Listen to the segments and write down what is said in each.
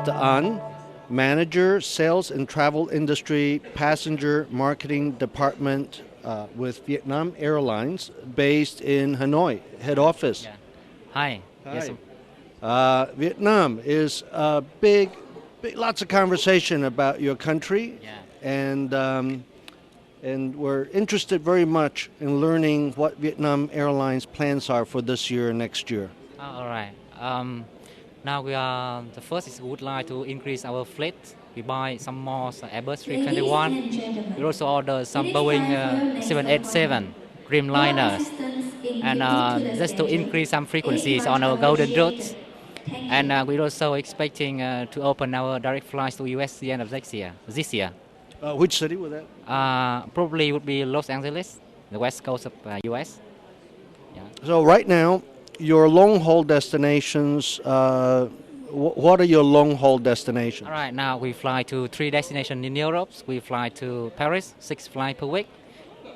Mr. An, Manager, Sales and Travel Industry, Passenger Marketing Department with Vietnam Airlines, based in Hanoi, head office. Yeah. Hi. Hi. Yes. Vietnam is big, lots of conversation about your country, Yeah. and we're interested very much in learning what Vietnam Airlines plans are for this year and next year. All right. Now we are the first is we would like to increase our fleet. We buy some more Airbus 321. We also order some Boeing 787 Dreamliners, and just to increase some frequencies on our golden routes. And we're also expecting to open our direct flights to US the end of next year. This year. Which city was that? Probably would be Los Angeles, the west coast of US. Yeah. So right now, your long-haul destinations, what are your long-haul destinations? All right, now we fly to 3 destinations in Europe. We fly to Paris, 6 flights per week,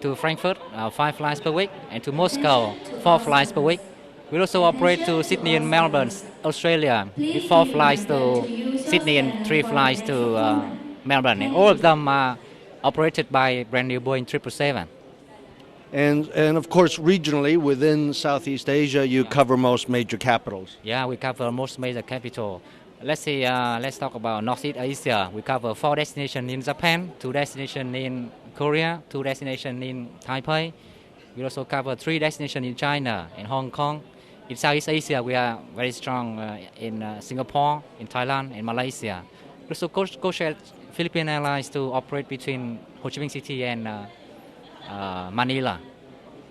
to Frankfurt, 5 flights per week, and to Moscow, 4 flights per week. We also operate to Sydney and Melbourne, Australia, with 4 flights to Sydney and 3 flights to Melbourne. And all of them are operated by brand new Boeing 777. And of course, regionally within Southeast Asia, you cover most major capitals. Yeah, we cover most major capital. Let's say, let's talk about Northeast Asia. We cover 4 destinations in Japan, 2 destinations in Korea, 2 destinations in Taipei. We also cover 3 destinations in China and Hong Kong. In Southeast Asia, we are very strong in Singapore, in Thailand, and Malaysia. We also co-share Philippine Airlines to operate between Ho Chi Minh City and Manila.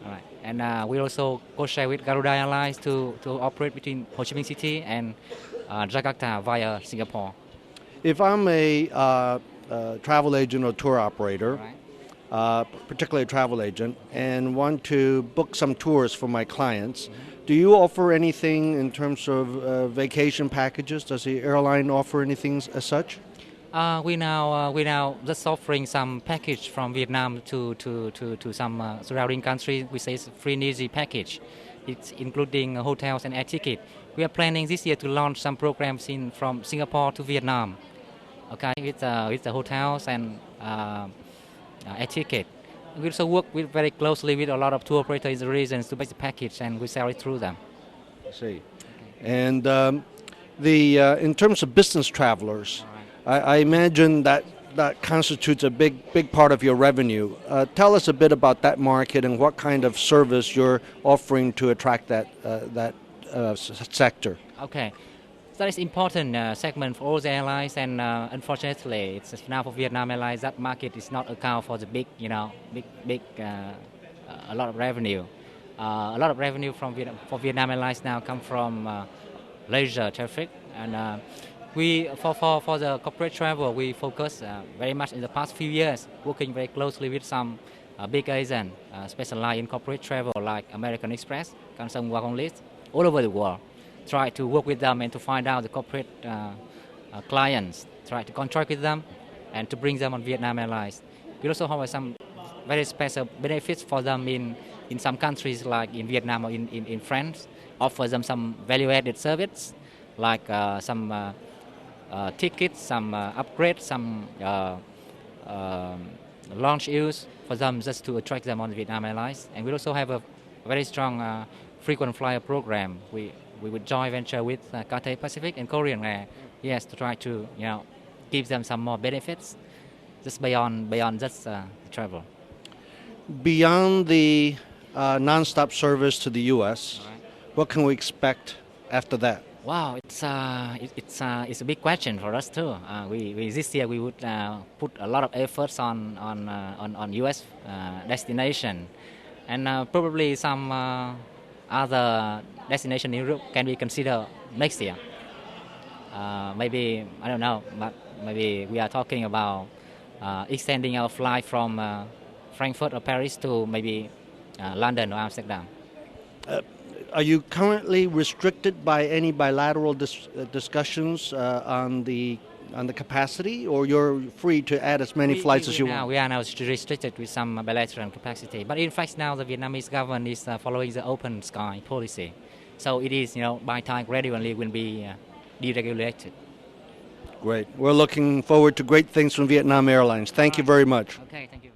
All right. And we also co-share with Garuda Airlines to operate between Ho Chi Minh City and Jakarta via Singapore. If I'm a travel agent or tour operator, particularly a travel agent, and want to book some tours for my clients, do you offer anything in terms of vacation packages? Does the airline offer anything as such? We now just offering some package from Vietnam to some surrounding countries. We say it's free and easy package. It's including hotels and air ticket. We are planning this year to launch some programs from Singapore to Vietnam. Okay, with the hotels and air ticket. We also work very closely with a lot of tour operators in the regions to make the package, and we sell it through them. I see. And in terms of business travelers, I imagine that constitutes a big part of your revenue. Tell us a bit about that market and what kind of service you're offering to attract that sector. Okay, that is important segment for all the airlines, and unfortunately, it's now for Vietnam Airlines that market is not account for the big a lot of revenue. A lot of revenue for Vietnam Airlines now come from leisure traffic, and for the corporate travel, we focus very much in the past few years, working very closely with some big agents specialized in corporate travel like American Express, Kansang Wagon List, all over the world. Try to work with them and to find out the corporate clients, try to contract with them and to bring them on Vietnam Airlines. We also have some very special benefits for them in some countries like in Vietnam or in France, offer them some value-added service like some tickets, some upgrades, some launch use for them just to attract them on Vietnam Airlines. And we also have a very strong frequent flyer program. We would joint venture with Cathay Pacific and Korean Air, yes, to try to give them some more benefits, just beyond just travel. Beyond the non-stop service to the U.S., what can we expect after that? Wow, it's a big question for us too. We this year we would put a lot of efforts on U.S. destination, and probably some other destination in Europe can be considered next year. Maybe I don't know, but maybe we are talking about extending our flight from Frankfurt or Paris to maybe London or Amsterdam. Are you currently restricted by any bilateral discussions on the capacity, or you're free to add as many flights as you want? We are now restricted with some bilateral capacity, but in fact now the Vietnamese government is following the open sky policy, so it is by time gradually will be deregulated. Great. We're looking forward to great things from Vietnam Airlines. Thank you very much. Okay, thank you.